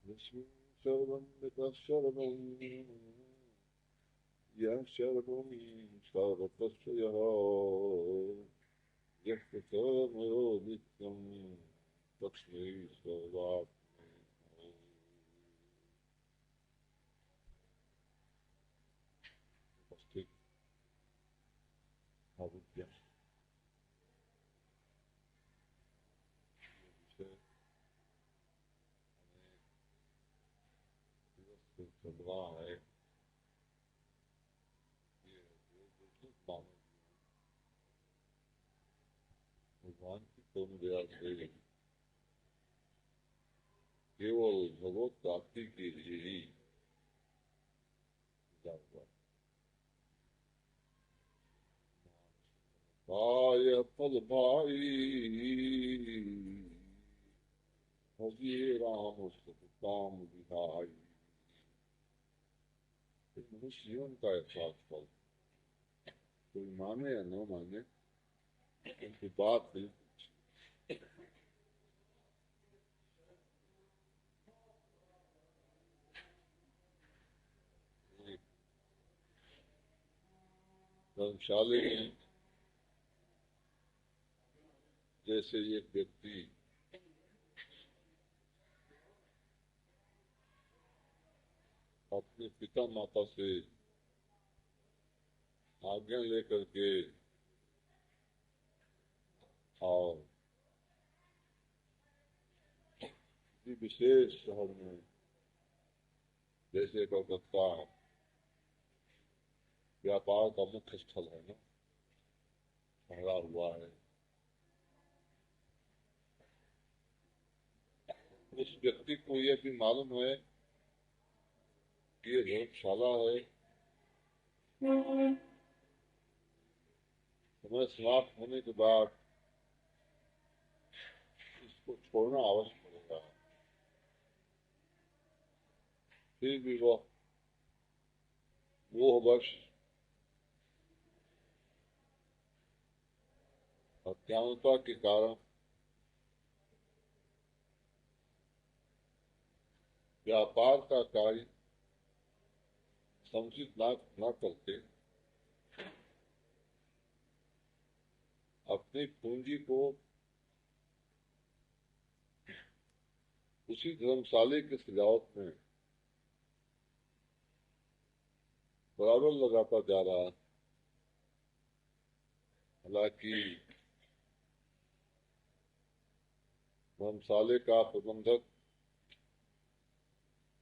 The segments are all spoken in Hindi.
विष्णु शरणं शरणं यः शरणं सर्वस्य यः यः शरणो नित्यं तस्मै सर्वात्मने उपस्थित अविद्या विषय दिवस से चल रहा है। ये जो मानव भगवान की पूर्ण दया से केवल भगवत प्राप्ति के लिए ही मिला हुआ काय फल भाई भजिए राम काम विधाई। मनुष्य जीवन का यथार्थ फल कोई माने या न माने उनकी बात नहीं। धर्मशाले में जैसे एक व्यक्ति अपने पिता माता से आज्ञा लेकर के और किसी विशेष शहर में जैसे कलकत्ता व्यापार का मुख्य स्थल है ना, ठहरा हुआ है, उस व्यक्ति को यह भी मालूम है कि ये धर्मशाला है, समय समाप्त होने के बाद इसको छोड़ना अवश्य पड़ेगा। फिर भी वो वर्ष अज्ञानता के कारण व्यापार का कार्य समुचित न करके अपनी पूंजी को उसी धर्मशाले के सजावट में बराबर लगाता जा रहा है। हालांकि धर्मशाले का प्रबंधक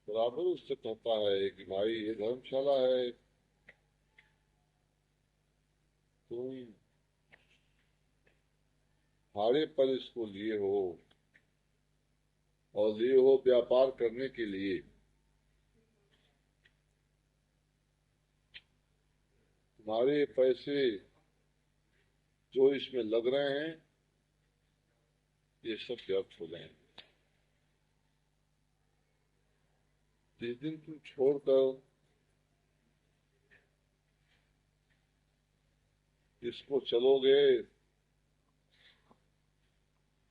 बराबर उससे कहता है कि भाई ये धर्मशाला है, तुम भाड़े पर इसको लिए हो और लिए हो व्यापार करने के लिए। तुम्हारे पैसे जो इसमें लग रहे हैं ये सब व्यर्थ हो जाएंगे। जिस दिन तुम छोड़कर इसको चलोगे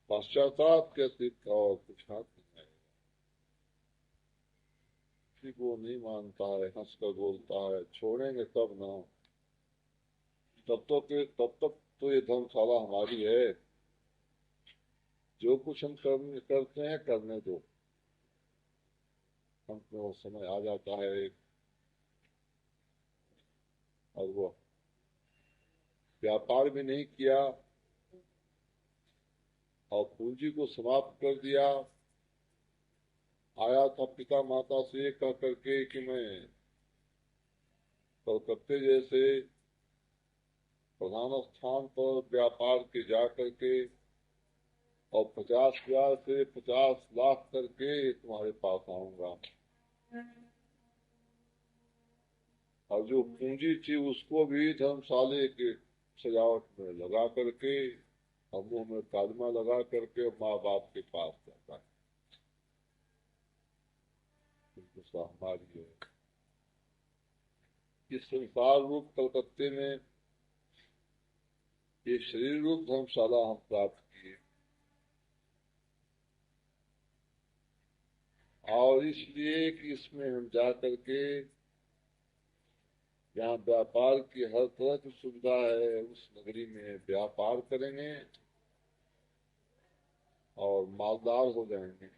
पश्चाताप के अतिरिक्त और कुछ हाथ नहीं आएगा। किसी को नहीं मानता है, हंसकर बोलता है, छोड़ेंगे तब ना, तब तक तो ये धर्मशाला हमारी है, जो कुछ हम करते हैं करने दो। हमको समय आ जाता है और वो व्यापार भी नहीं किया और पूंजी को समाप्त कर दिया। आया था पिता माता से कह करके कि मैं कलकत्ते जैसे प्रधान स्थान पर व्यापार के जा करके और 50,000 से 50 लाख करके तुम्हारे पास आऊंगा, और जो पूंजी थी उसको भी धर्मशाले के सजावट में लगा करके और मुंह में कालमा लगा करके माँ बाप के पास जाता है। हमारी है इस संसार रूप कलकत्ते में ये शरीर रूप धर्मशाला हम प्राप्त किए और इसलिए कि इसमें हम जा करके यहाँ व्यापार की हर तरह की सुविधा है, उस नगरी में व्यापार करेंगे और मालदार हो जाएंगे।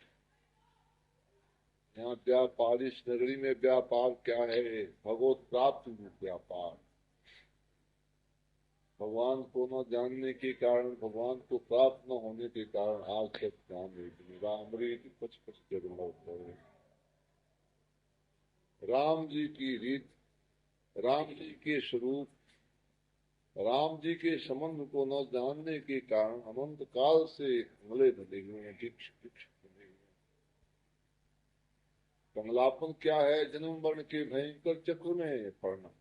यहाँ व्यापार, इस नगरी में व्यापार क्या है? भगवत प्राप्ति रूप व्यापार। भगवान को न जानने के कारण, भगवान को प्राप्त न होने के कारण आज तक ध्यान नहीं। राम रे पच पच जन्म होता है। राम जी की रीत, राम जी के स्वरूप, राम जी के संबंध को न जानने के कारण अनंत काल से गले बंधे हुए हैं, भिक्ष भिक्ष बंधे हुए हैं। कंगलापन क्या है? जन्म मरण के भयंकर चक्र में पड़ना।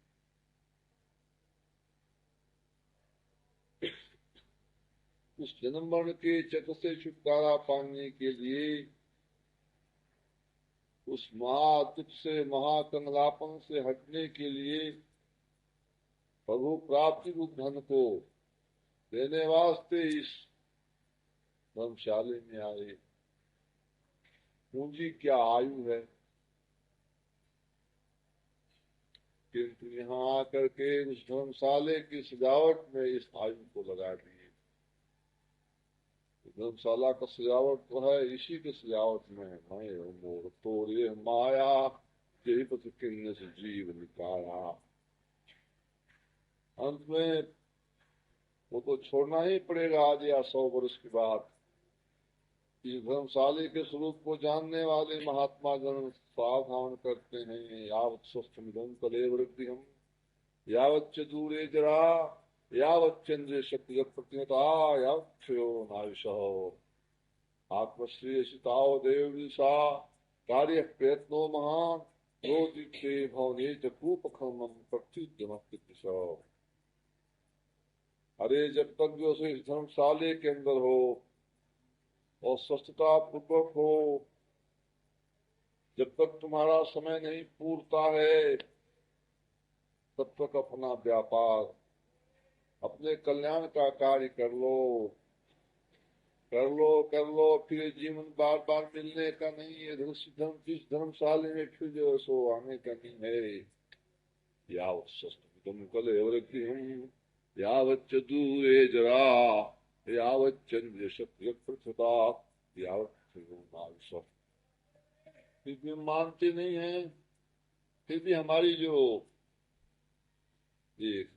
उस जन्म मरण के चक्र से छुटकारा पाने के लिए, उस महादुख से, महाकंगलापन से हटने के लिए प्रभु प्राप्ति रूप धन को देने वास्ते इस धर्मशाले में आए। पूंजी क्या? आयु है। किंतु यहाँ आकर के उस धर्मशाले की सजावट में इस आयु को लगा दिए। धर्मशाला का सजावट तो है, इसी के सजावट में मैं मोर तोरे माया यही पति किन्ने से जीव निकाला। अंत में वो तो छोड़ना ही पड़ेगा आज या 100 वर्ष के बाद। इस धर्मशाले के स्वरूप को जानने वाले महात्मा जन सावधान करते हैं, यावत् स्वस्थमिदं कलेवृद्धि हम यावच्च दूरे जरा यावच्चंद्र शक्ति प्रतिहता यावच्छयो नायुषः आत्मश्रेयसिताओ देवदिशा कार्य प्रयत्नो महान रोदिते भवने च कूपखमं प्रत्युद्यमस्तित्व। अरे जब तक जो इस धर्मशाले के अंदर हो और स्वस्थता पूर्वक हो, जब तक तुम्हारा समय नहीं पूरता है, तब तक अपना व्यापार, अपने कल्याण का कार्य कर लो, कर लो, कर लो। फिर जीवन बार बार मिलने का नहीं है। इस धर्मशाले में फिर जो सो आने का नहीं है। यावत् स्वस्थमिदं कलेवृद्धिं यावच्च दूरे जरा यावच्चन्द्र शक्ति प्रथता यावच्छयो नायुषः। फिर भी मानते नहीं है। फिर भी हमारी जो एक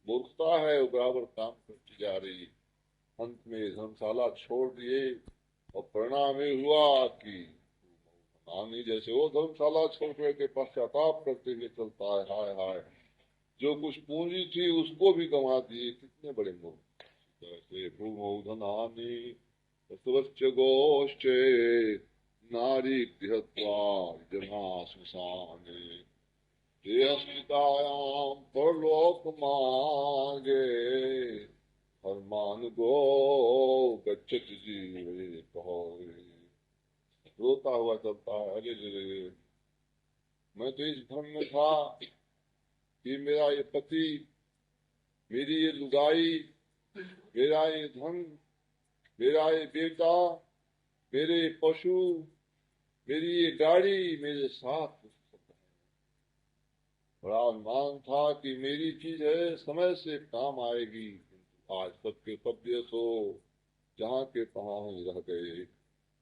मूर्खता है वो बराबर काम करती जा रही। अंत में धर्मशाला छोड़ दिए और परिणाम ये हुआ कि नानी जैसे वो धर्मशाला छोड़ के पश्चाताप करते हुए चलता है। हाय हाय, जो कुछ पूंजी थी उसको भी गंवा दिए। कितने बड़े मूर्ख। जैसे भूमौधनानि तस्वच्च गोष्ठे नारी गृहत्वा जना श्मशाने देहस्मितायां परलोक मार्गे हनुमान गो गच्छति जीवे कहोरे। रोता हुआ चलता है, अरे रे मैं तो इस धर्म में था कि मेरा ये पति, मेरी ये लुगाई, मेरा ये धन, मेरा ये बेटा, मेरे पशु, मेरी ये गाड़ी मेरे साथ बड़ा अनुमान था कि मेरी चीज है, समय से काम आएगी। आज सबके सब सो जहाँ के तहाँ ही रह गए।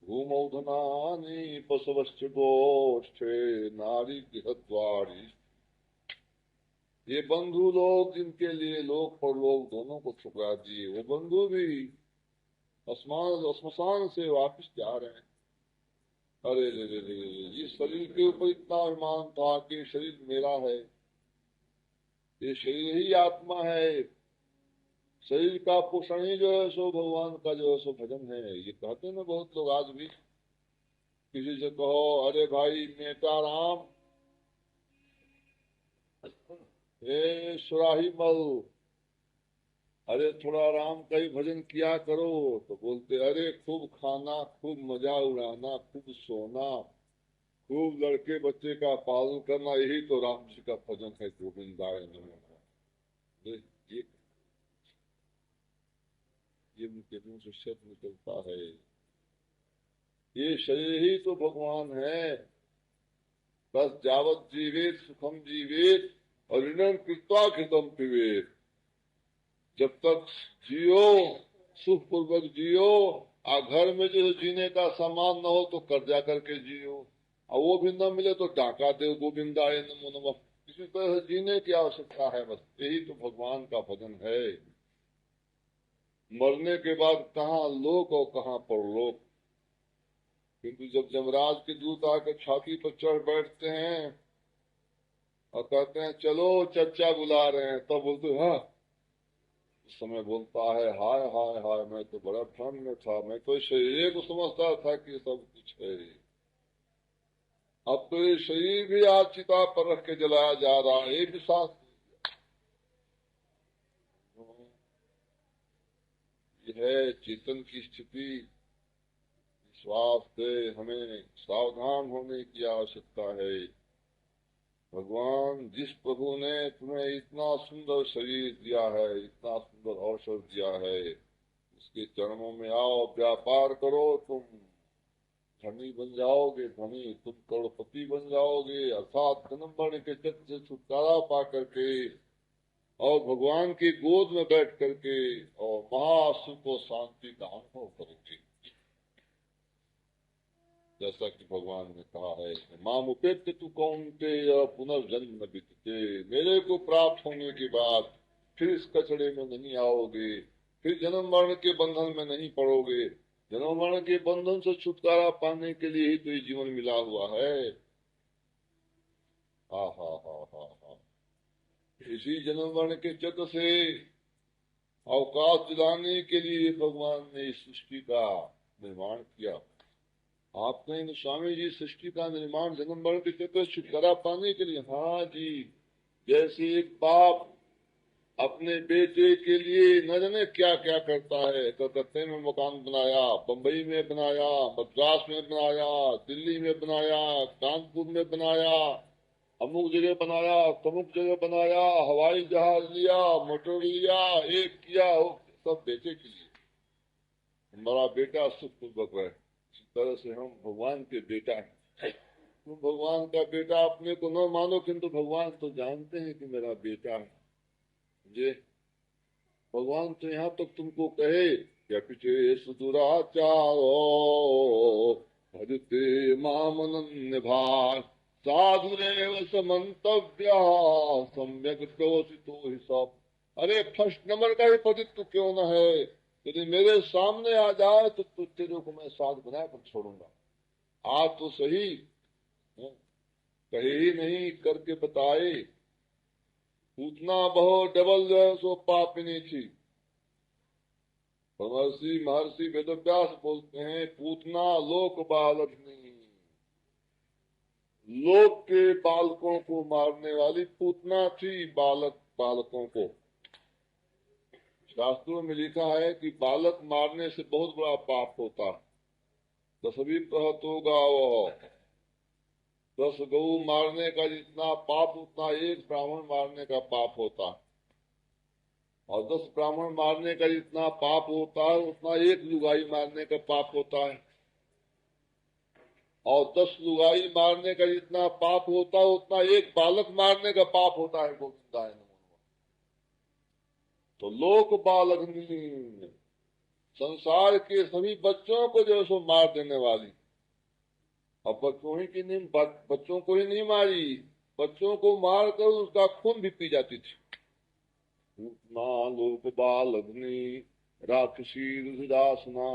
भूमौधनानि पशवश्च गोष्ठे नारी गृहद्वारी। ये बंधु लोग जिनके लिए लोग और लोग दोनों को ठुकरा दिए, वो बंधु भी श्मशान से वापस जा रहे हैं। अरे रे रे रे, इस शरीर के ऊपर इतना अभिमान था कि शरीर मेरा है, ये शरीर ही आत्मा है, शरीर का पोषण ही जो है सो भगवान का जो है सो भजन है। ये कहते हैं बहुत लोग आज भी। किसी से कहो अरे भाई नेता राम, हे सुराही मल, अरे थोड़ा राम का ही भजन किया करो, तो बोलते अरे खूब खाना, खूब मजा उड़ाना, खूब सोना, खूब लड़के बच्चे का पालन करना, यही तो राम जी का भजन है। गोविंदाय नमः। ये ये उनके मुंह से शब्द निकलता है। ये शरीर ही तो भगवान है। बस जावत जीवित सुखम जीवित और ऋणं कृत्वा घृतम पिबेत। जब तक जियो सुख पूर्वक जियो। घर में जो जीने का सामान न हो तो कर्जा करके जियो, और वो भी न मिले तो डाका दे गोविंदाय नमो नमः। इसी तरह से जीने की आवश्यकता है। बस यही तो भगवान का भजन है। मरने के बाद कहाँ लोक और कहाँ परलोक। किंतु जब जमराज के दूत आकर छाती पर चढ़ बैठते हैं और कहते हैं चलो चचा बुला रहे हैं, तब बोलते हाँ। उस समय बोलता है हाय हाय हाय, मैं तो बड़ा भ्रम में था, मैं तो शरीर को समझता था कि सब कुछ है। अब तो ये शरीर भी आज चिता पर रख के जलाया जा रहा है। ये भी साथ ये है चेतन की स्थिति। श्वास से हमें सावधान होने की आवश्यकता है। भगवान जिस प्रभु ने तुम्हें इतना सुंदर शरीर दिया है, इतना सुंदर अवसर दिया है, उसके चरणों में आओ, व्यापार करो। तुम धनी बन जाओगे, धनी तुम करोड़पति बन जाओगे, अर्थात जन्म मरण के चक्र से छुटकारा पा करके और भगवान की गोद में बैठ करके और महासुख और शांति का अनुभव करोगे। जैसा कि भगवान ने कहा है, माम उपेत्य तू कौनते पुनर्जन्म न बीतते। मेरे को प्राप्त होने के बाद फिर इस कचड़े में नहीं आओगे, फिर जन्म मरण के बंधन में नहीं पड़ोगे। जन्म मरण के बंधन से छुटकारा पाने के लिए ही तो ये जीवन मिला हुआ है। हा हा हा हा हा। इसी जन्म मरण के चक्र से अवकाश दिलाने के लिए भगवान ने इस सृष्टि का निर्माण किया। आप कहेंगे स्वामी जी सृष्टि का निर्माण जन्म मरण के चक्कर से छुटकारा पाने के लिए? हाँ जी। जैसे एक बाप अपने बेटे के लिए न जाने क्या क्या करता है। कलकत्ते में मकान बनाया, बम्बई में बनाया, मद्रास में बनाया, दिल्ली में बनाया, कानपुर में बनाया, अमुक जगह बनाया, तमुक जगह बनाया, हवाई जहाज लिया, मोटर लिया, एक किया, सब बेटे के लिए। हमारा बेटा सुख पूर्वक रहे। इस तरह से हम भगवान के बेटा हैं। तुम भगवान का बेटा अपने को न मानो, किंतु भगवान तो जानते हैं कि मेरा बेटा है। ये भगवान तो यहाँ तक तुमको कहे क्या पिछे सुदुराचारो भजते मामनन्य भार साधुरेव समन्तव्य सम्यक प्रवसितो ही सब। अरे फर्स्ट नंबर का ही पतित्व क्यों न है, यदि मेरे सामने आ जाए तो तेरे को मैं साधु बना कर छोड़ूंगा। आज तो सही कहे ही नहीं, करके बताए। पूतना बहुत डबल सो पापिनी थी। महर्षि वेदव्यास बोलते हैं पूतना लोक बालक नहीं, लोक के बालकों को मारने वाली पूतना थी बालकों को। शास्त्रों में लिखा है कि बालक मारने से बहुत बड़ा पाप होता है। 10वीं प्रहतो गावः, 10 गौ मारने का जितना पाप उतना एक ब्राह्मण मारने का पाप होता है। और 10 ब्राह्मण मारने का जितना पाप होता है उतना एक लुगाई मारने का पाप होता है। और 10 लुगाई मारने का जितना पाप होता है उतना एक बालक मारने का पाप होता है। गोविंदाय नमो नमः। तो लोक बालक संसार के सभी बच्चों को जो सो मार देने वाली। अब बच्चों को ही नहीं मारी, बच्चों को मार कर उसका खून भी पी जाती थी। लोक बालग्नि राक्षसी रुदासना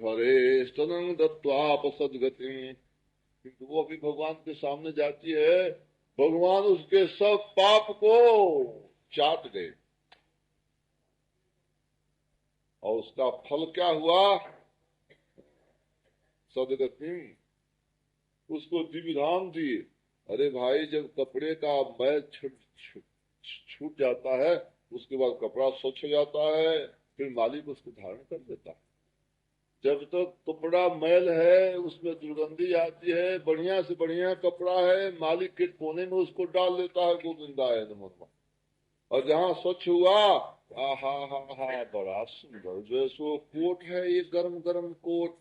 हरे स्तनं दत्वाप सदगति। किंतु वो अभी भगवान के सामने जाती है, भगवान उसके सब पाप को चाट गए। और उसका फल क्या हुआ? सदगति, उसको दिव्य धाम दिए। अरे भाई, जब कपड़े का मैल छूट जाता है उसके बाद कपड़ा स्वच्छ हो जाता है, फिर मालिक उसको धारण कर देता है। जब तक कपड़ा मैल है उसमें दुर्गंधी आती है, बढ़िया से बढ़िया कपड़ा है, मालिक के कोने में उसको डाल देता है। गोविंदाय नमो नमः। और जहाँ स्वच्छ हुआ आहा हा हा, बड़ा सुंदर जो है सो कोट है, ये गरम गरम कोट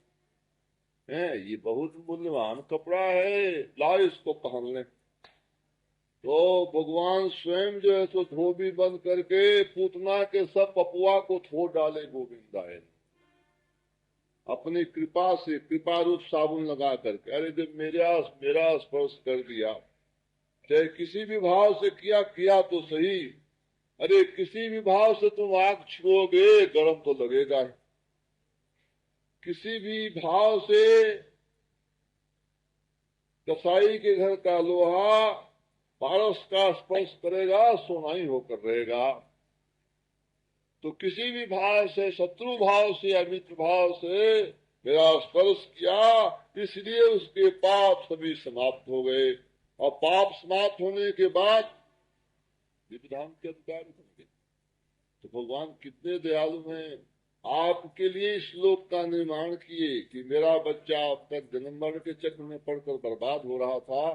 है, ये बहुत मूल्यवान कपड़ा है, ला इसको पहन ले। तो भगवान स्वयं जो है सो धोबी बंद करके पूतना के सब पपुआ को धो डाले गोविंदायन, अपनी कृपा से, कृपा रूप साबुन लगा करके। अरे जब मेरा स्पर्श कर दिया, चाहे किसी भी भाव से किया, किया तो सही। अरे किसी भी भाव से तुम आग छुओगे, गर्म तो लगेगा ही। किसी भी भाव से कसाई के घर का लोहा पारस का स्पर्श करेगा, सोना ही होकर रहेगा। तो किसी भी भाव से, शत्रु भाव से या मित्र भाव से मेरा स्पर्श किया, इसलिए उसके पाप सभी समाप्त हो गए। और पाप समाप्त होने के बाद विधान के अधिकारी होंगे। तो भगवान कितने दयालु हैं, आपके लिए इस श्लोक का निर्माण किए कि मेरा बच्चा अब तक जन्म मरण के चक्र में पड़कर बर्बाद हो रहा था,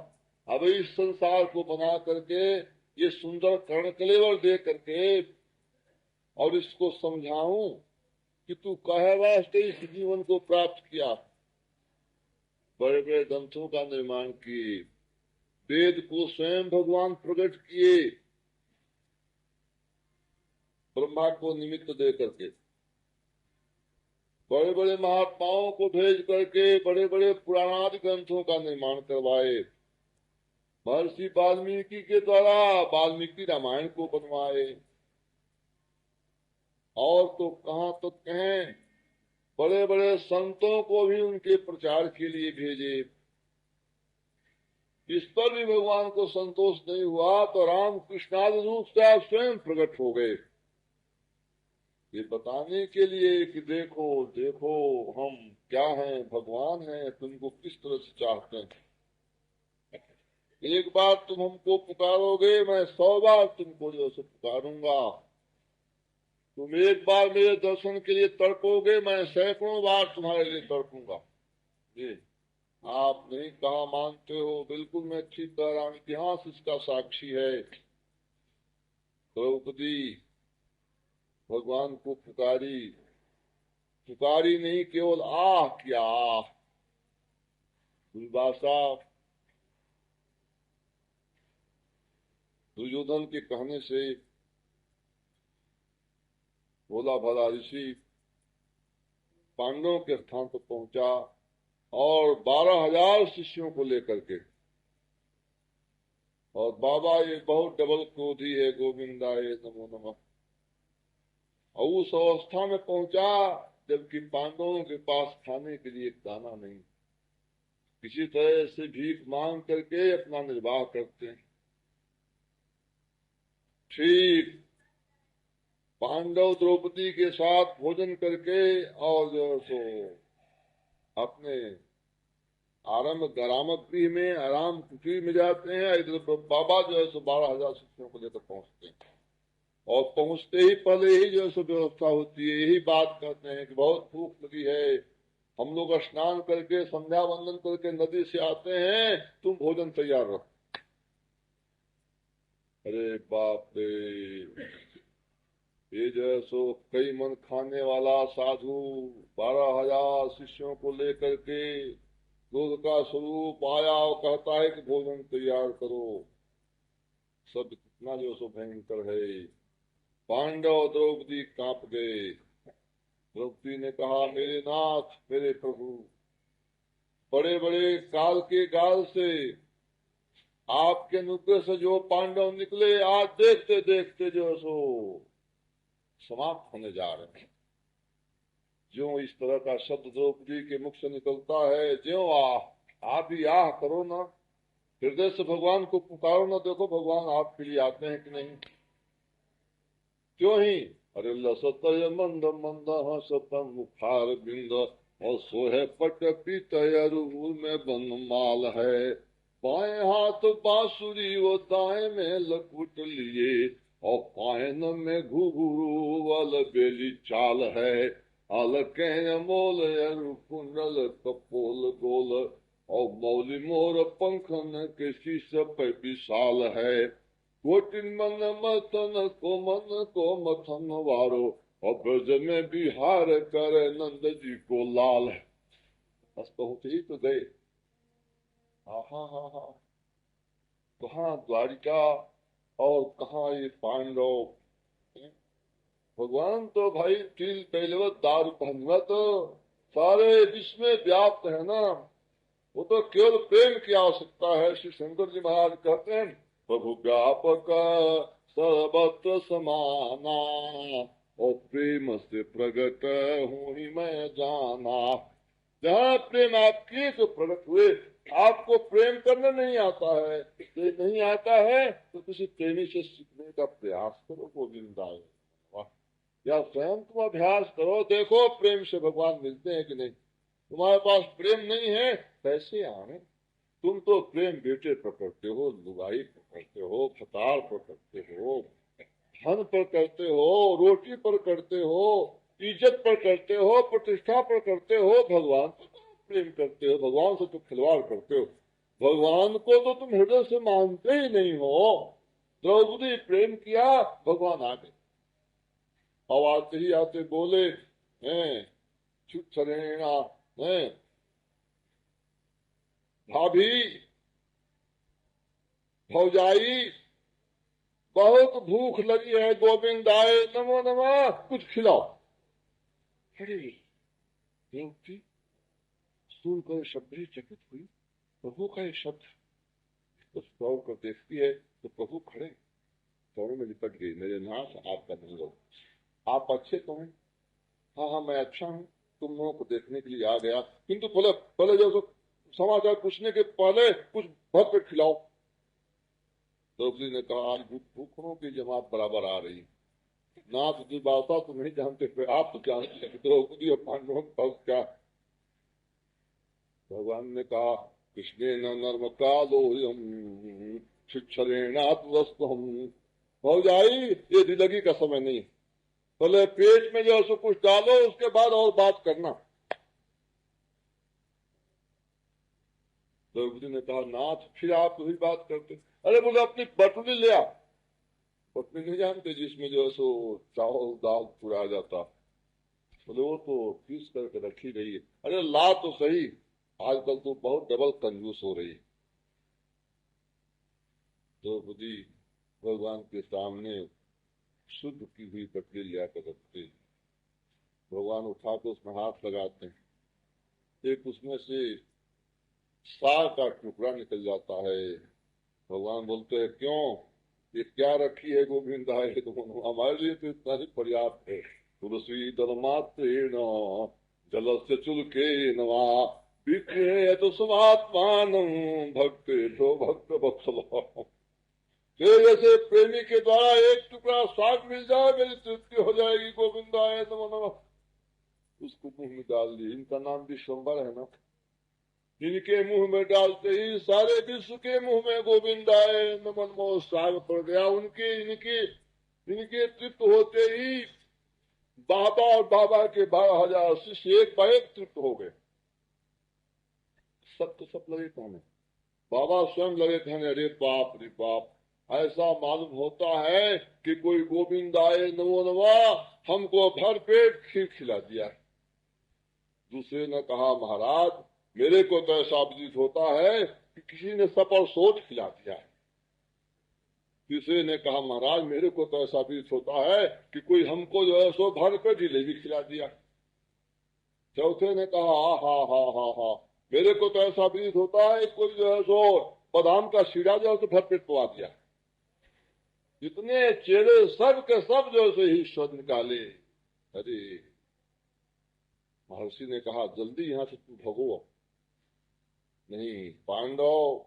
अब इस संसार को बना करके ये सुंदर कर्ण कलेवर दे करके और इसको समझाऊं कि तू कहे वास्ते इस जीवन को प्राप्त किया। बड़े बड़े ग्रंथों का निर्माण किए, वेद को स्वयं भगवान प्रकट किए, ब्रह्मा को निमित्त दे करके, बड़े बड़े महात्माओं को भेज करके बड़े बड़े पुराणादि ग्रंथों का निर्माण करवाए। महर्षि वाल्मीकि के द्वारा वाल्मीकि रामायण को बनवाए। और तो कहाँ तो कहें, बड़े बड़े संतों को भी उनके प्रचार के लिए भेजे। इस पर भी भगवान को संतोष नहीं हुआ तो राम कृष्णादि रूप से आप स्वयं प्रकट हो गए, ये बताने के लिए कि देखो देखो हम क्या हैं, भगवान हैं, तुमको किस तरह से चाहते हैं। एक बार तुम हमको पुकारोगे, मैं 100 बार तुमको जो है पुकारूंगा। तुम एक बार मेरे दर्शन के लिए तड़पोगे, मैं सैकड़ों बार तुम्हारे लिए तड़पूंगा। ये आप नहीं कहा मानते हो, बिल्कुल मैं ठीक कह रहा हूँ, इतिहास इसका साक्षी है। द्रौपदी भगवान को पुकारी, पुकारी नहीं केवल आह किया, आह। दुर्वासा दुर्योधन के कहने से भोला भला ऋषि पांडवों के स्थान पर पहुंचा और 12,000 शिष्यों को लेकर के। और बाबा ये बहुत डबल क्रोधी है, गोविंदाय नमो नमः। और उस अवस्था में पहुंचा जबकि पांडवों के पास खाने के लिए दाना नहीं, किसी तरह से भीख मांग करके अपना निर्वाह करते हैं। ठीक पांडव द्रौपदी के साथ भोजन करके और जो सो अपने आराम गरामक गृह में, आराम कुटीर में जाते हैं। इधर बाबा जो है सो 12,000 शिष्यों को लेकर पहुंचते हैं। और पहुंचते ही पहले ही जो है सो व्यवस्था होती है, यही बात कहते हैं कि बहुत भूख लगी है, हम लोग स्नान करके संध्या वंदन करके नदी से आते हैं, तुम भोजन तैयार रखो। अरे बाप रे, ये जो है सो कई मन खाने वाला साधु 12,000 शिष्यों को लेकर के दूध का स्वरूप आया और कहता है कि भोजन तैयार करो। सब कितना जो सो भयंकर है। पांडव द्रौपदी कांप गए। द्रौपदी ने कहा, मेरे नाथ, मेरे प्रभु, बड़े बड़े काल के गाल से आपके अनुग्रह से जो पांडव निकले, आज देखते देखते जो सो समाप्त होने जा रहे हैं। जो इस तरह का शब्द द्रौपदी के मुख से निकलता है, ज्यों आप भी आह करो ना, हृदय से भगवान को पुकारो ना, देखो भगवान आपके लिए आते हैं कि नहीं। क्यों ही, अरे लसतय मंद मंद हसतम मुखार बिंद, और सोहे पट पीतय रूल में बनमाल है, बाएं हाथ बांसुरी वो दाएं में लकुट लिए, और पायन में घुघरू वाल बेली चाल है, अलके मोल कुंडल कपोल गोल, और मौली मोर पंखन के शीश पे विशाल है। कोटिन मन मथन को मथन वारो, और ब्रज में बिहार करे नंद जी को लाल। बस बहुत ही तो गए। हाँ हाँ हाँ हाँ, कहाँ द्वारिका और कहाँ ये पांडव। भगवान तो भाई तिल पहलवत दारू भंगवत सारे विश्व में व्याप्त है ना। वो तो केवल प्रेम की आवश्यकता है। श्री शंकर जी महाराज कहते हैं, प्रभु व्यापक सर्वत्र समाना, और प्रेम से प्रगट हूँ ही मैं जाना। जहाँ प्रेम आपकी तो प्रकट हुए। आपको प्रेम करना नहीं आता है, नहीं आता है तो किसी प्रेमी से सीखने का प्रयास करो, गोविंदा। या स्वयं तुम अभ्यास करो, देखो प्रेम से भगवान मिलते हैं कि नहीं। तुम्हारे पास प्रेम नहीं है, कैसे आने। तुम तो प्रेम बेटे पर करते हो, लुगाई पर करते हो, फतार पर करते हो, धन पर करते हो, रोटी पर करते हो, इज्जत पर करते हो, प्रतिष्ठा पर करते हो। भगवान को तो प्रेम करते हो, भगवान से तो खिलवाड़ करते हो। भगवान को तो तुम हृदय से मानते ही नहीं हो। द्रौपदी प्रेम किया, भगवान आ गए। अब आते ही आते बोले, हैं छुच्छरेणा, हैं भाभी भौजाई बहुत भूख लगी है, गोविंद आए, नमो नमः, कुछ खिलाओ। अरे द्रौपदी सुनकर शब्द चकित हुई। प्रभु का ये शब्द तो सौ कर देखती है तो प्रभु खड़े चौड़ों में लिपट गई। मेरे नाथ आपका नहीं हो, आप अच्छे तो हैं। हाँ हाँ मैं अच्छा हूँ, तुम लोगों को देखने के लिए आ गया, किंतु पहले पहले जो समाचार पूछने के पहले कुछ भर पेट खिलाओ। द्रौपदी ने कहा, आज भूखों की जमात बराबर आ रही। नाथ जी बाता तो नहीं जानते थे, आप तो जानते हैं द्रौपदी और पांडवों का क्या। भगवान ने कहा, कृष्णे न नर्म कालोयम शिक्षरेणात् वस्तु हम। भौजाई ये दिलगी का समय नहीं, पहले पेट में जो है कुछ डालो, उसके बाद और बात करना। द्रौपदी ने कहा, नाथ फिर आप वही बात करते। अरे बोले अपनी बटुली ले आ। बटुली नहीं जानते जिसमें जो है सो चावल दाल चुरा जाता। बोले वो तो पीस करके रखी गई है। अरे ला तो सही, आजकल तो बहुत डबल कंजूस हो रही। द्रौपदी भगवान के सामने शुद्ध की हुई बटुली लिया कर रखते। भगवान उठा के उसमें हाथ लगाते हैं, एक उसमें से साग का टुकड़ा निकल जाता है। भगवान बोलते हैं, क्यों ये क्या रखी है गोविंद है, तो हमारे लिए तो इतना ही पर्याप्त है। तुलसी दलमात्रेण जल से चुलके नवा विक्रिय तो समात्मान भक्त जो भक्त बत्सल। जैसे प्रेमी के द्वारा एक टुकड़ा साग मिल जाए, मेरी तृप्ति हो जाएगी। गोविंद आए नमो नमः, उसको मुंह में डाल दी। इनका नाम विश्वम्बर है ना। इनके मुंह में डालते ही सारे विश्व के मुंह में गोविंद आए नमन मोह साग पड़ गया। उनके इनके इनके तृप्त होते ही बाबा और बाबा के 12,000 शिष्य एक पर एक तृप्त हो गए। सब तो सब लगे कहने, बाबा स्वयं लगे कहने, अरे बाप रे बाप, ऐसा मालूम होता है कि कोई गोविंद आए नमो नमः हमको भर पेट खीर खिला दिया। दूसरे ने कहा, महाराज मेरे को तो ऐसा विदित होता है कि किसी ने सप और सोच खिला दिया है। तीसरे ने कहा, महाराज मेरे को तो ऐसा विदित होता है कि कोई हमको जो है सो भर पे जिलेबी खिला दिया। चौथे ने कहा, हा हा हा हा, मेरे को तो ऐसा विदित होता है कोई जो है सो बादाम का शीरा जो है सो भर पेट पवा दिया। जितने चेहरे सब के सब जो है ही ईश्वर निकाले। अरे महर्षि ने कहा, जल्दी यहाँ से तू भगो। नहीं, पांडव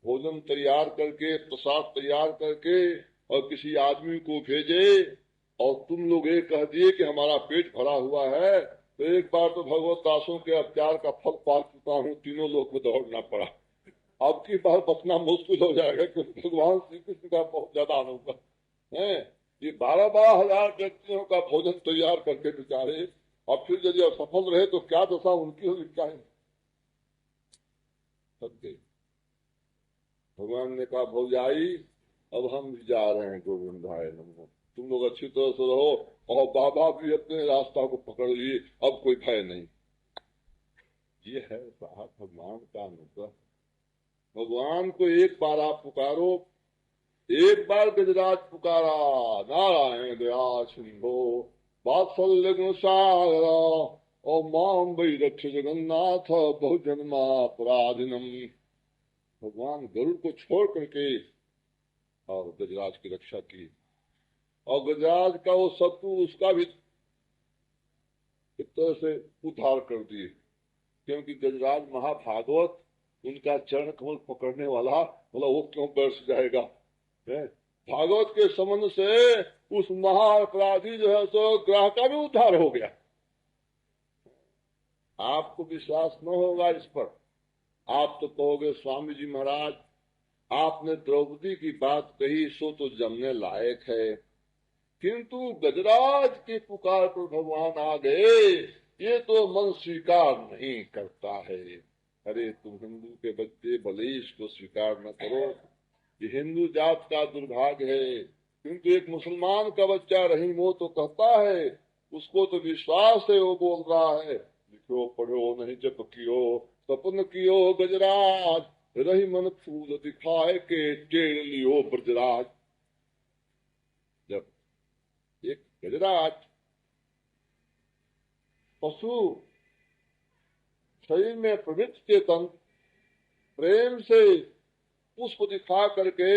भोजन तैयार करके, प्रसाद तैयार करके और किसी आदमी को भेजे, और तुम लोग ये कह दिए कि हमारा पेट भरा हुआ है, तो एक बार तो भगवत दासों के अत्याचार का फल पा चुका हूँ, तीनों लोग में दौड़ना पड़ा। अब की बार बचना मुश्किल हो जाएगा, क्योंकि भगवान श्री कृष्ण का बहुत ज्यादा अनुभव है। ये 12,000 व्यक्तियों का भोजन तैयार करके बेचारे, और फिर यदि असफल रहे तो क्या दशा उनकी होगी, क्या है। भगवान ने कहा भौजाई अब हम भी जा रहे हैं गोविंदाय नमः, तुम लोग अच्छी तरह से रहो, और बाबा भी अपने रास्ता को पकड़ लिए, अब कोई भय नहीं। ये है साहब भगवान का अनुग्रह। भगवान को एक बार आप पुकारो, एक बार गजराज पुकारा, नारायण दया सिंधो वात्सल्य गुण सागर और माम वही रक्ष जगन्नाथ बहुजन्मा अपराधिनम। भगवान गरुड़ को छोड़ करके और गजराज की रक्षा की, और गजराज का वो शत्रु उसका भी एक तरह से उद्धार कर दिए, क्योंकि गजराज महाभागवत, उनका चरण कमल पकड़ने वाला, बोला वो क्यों बरस जाएगा। भागवत के संबंध से उस महाअपराधी जो है सो ग्रह का भी उद्धार हो गया। आपको विश्वास न होगा इस पर, आप तो कहोगे स्वामी जी महाराज आपने द्रौपदी की बात कही सो तो जमने लायक है, किंतु गजराज की पुकार पर भगवान आ गए, ये तो मन स्वीकार नहीं करता है। अरे तुम हिंदू के बच्चे भले ही इसको स्वीकार न करो, ये हिंदू जात का दुर्भाग्य है, किंतु एक मुसलमान का बच्चा रहीम वो तो कहता है, उसको तो विश्वास है, वो बोल रहा है लिखो पढ़ो नहीं जप कियो सपन कियो गजराज, रही मन फूल दिखाए के टेढ़ लियो ब्रजराज। जब एक गजराज पशु शरीर में प्रवृत्त चेतन प्रेम से पुष्प दिखा करके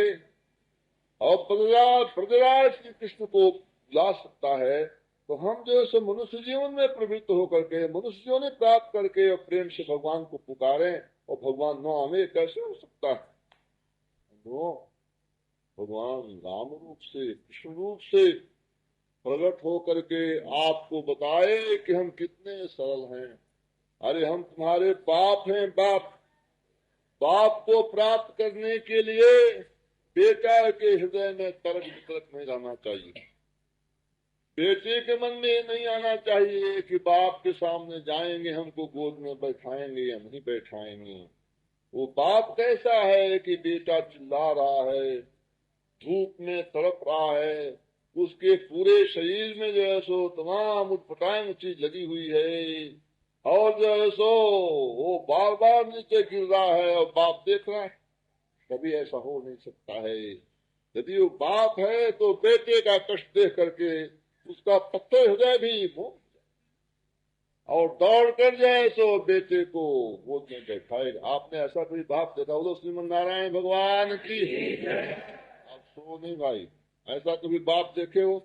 और ब्रजराज श्री कृष्ण को ला सकता है, तो हम जो है मनुष्य जीवन में प्रवृत्त होकर के मनुष्य जीवन प्राप्त करके और प्रेम से भगवान को पुकारें और भगवान न हमें कैसे हो सकता है। नो, भगवान राम रूप से कृष्ण रूप से प्रकट होकर के आपको बताए कि हम कितने सरल हैं। अरे हम तुम्हारे बाप हैं, बाप। बाप को प्राप्त करने के लिए बेटा के हृदय में तर्क वितर्क नहीं रहना चाहिए, बेटे के मन में नहीं आना चाहिए कि बाप के सामने जाएंगे हमको गोद में बैठाएंगे या नहीं बैठाएंगे। वो बाप कैसा है कि बेटा चिल्ला रहा है, धूप में तड़प रहा है, उसके पूरे शरीर में जो है सो तमाम उटपटांग चीज लगी हुई है, और जो है सो वो बार बार नीचे गिर रहा है और बाप देख रहा है। कभी ऐसा हो नहीं सकता है। यदि वो बाप है तो बेटे का कष्ट देख करके उसका पत्थर हृदय भी और दौड़ कर जाए तो बेटे को गोद में बैठाएगा। आपने ऐसा कोई बाप देखा? बोलो श्रीमन नारायण भगवान की। आप सो नहीं भाई, ऐसा कभी बाप देखे हो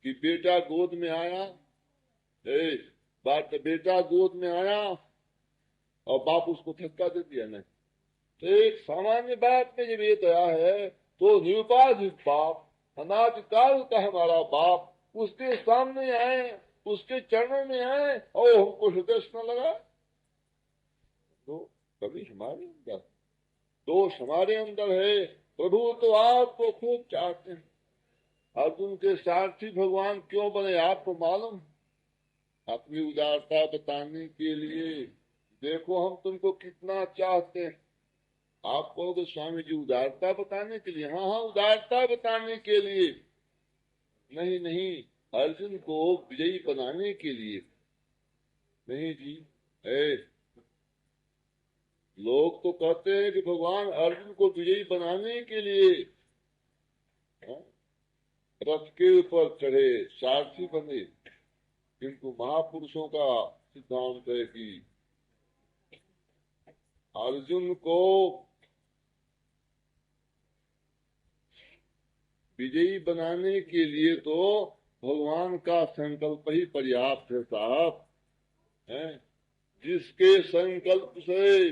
कि बेटा गोद में आया, बेटा गोद में आया और बाप उसको धक्का दे दिया? नहीं। तो एक सामान्य बात में जब ये दया है तो निरुपाधिक बाप, अनादिकाल का हमारा बाप, उसके सामने आए, उसके चरणों में आए और हमको हृदय न लगा, तो कभी हमारे अंदर दोष हमारे अंदर है। प्रभु तो आपको खूब चाहते हैं। अर्जुन के सारथी भगवान क्यों बने आपको मालूम? अपनी उदारता बताने के लिए। देखो हम तुमको कितना चाहते हैं। आप कहोगे स्वामी जी उदारता बताने के लिए? हाँ हाँ, उदारता बताने के लिए। नहीं नहीं, अर्जुन को विजयी बनाने के लिए नहीं जी। लोग तो कहते हैं कि भगवान अर्जुन को विजयी बनाने के लिए रथ के ऊपर चढ़े, सारथी बने, किंतु महापुरुषों का सिद्धांत है कि अर्जुन को विजयी बनाने के लिए तो भगवान का संकल्प ही पर्याप्त है साहब। जिसके संकल्प से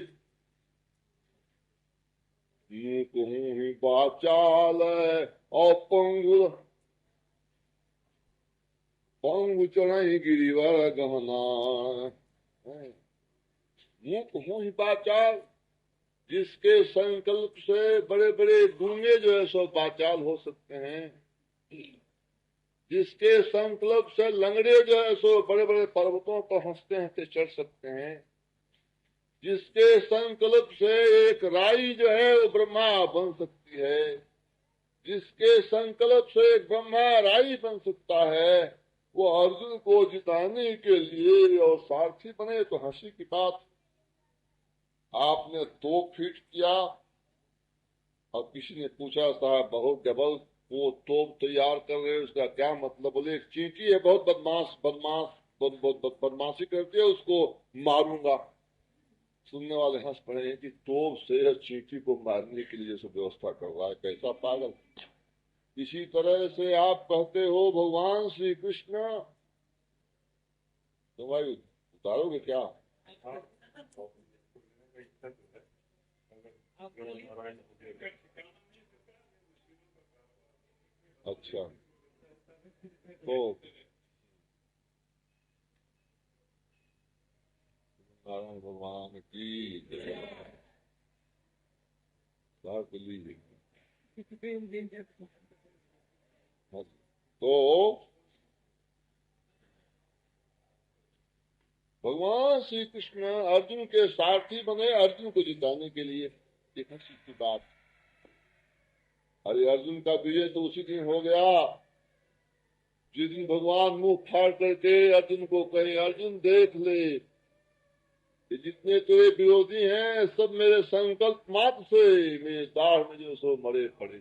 कहूँ ही बाचाल और पंगु चढ़ाई गिरिवर गहना, मुँह कहूँ ही बाचाल। जिसके संकल्प से बड़े बड़े गूंगे जो है सो बाचाल हो सकते हैं, जिसके संकल्प से लंगड़े जो है सो बड़े बड़े पर्वतों पर हंसते हंसते चढ़ सकते हैं, जिसके संकल्प से एक राई जो है वो ब्रह्मा बन सकती है, जिसके संकल्प से एक ब्रह्मा राई बन सकता है, वो अर्जुन को जिताने के लिए और सारथी बने तो हंसी की बात। आपने तोप फिट किया और किसी ने पूछा साहब बहुत डबल वो तोप तैयार कर रहे हैं, उसका क्या मतलब? बोले एक चींटी है बहुत बदमाश बदमाश बदमाशी करती है, उसको मारूंगा। सुनने वाले हंस पड़े हैं कि तोप से चींटी को मारने के लिए सब व्यवस्था कर रहा है, कैसा पागल। इसी तरह से आप कहते हो भगवान श्री कृष्ण, तो भाई उतारोगे क्या? अच्छा, तो नारायण भगवान की तो भगवान श्री कृष्ण अर्जुन के सारथी बने अर्जुन को जिताने के लिए। एक हंसी की बात। अरे अर्जुन का विजय तो उसी दिन हो गया जिस दिन भगवान मुंह फाड़ करके अर्जुन को कहे, अर्जुन देख ले, ये जितने तेरे विरोधी हैं सब मेरे संकल्प मात्र से मेरे दाढ़ में जो सो मरे पड़े,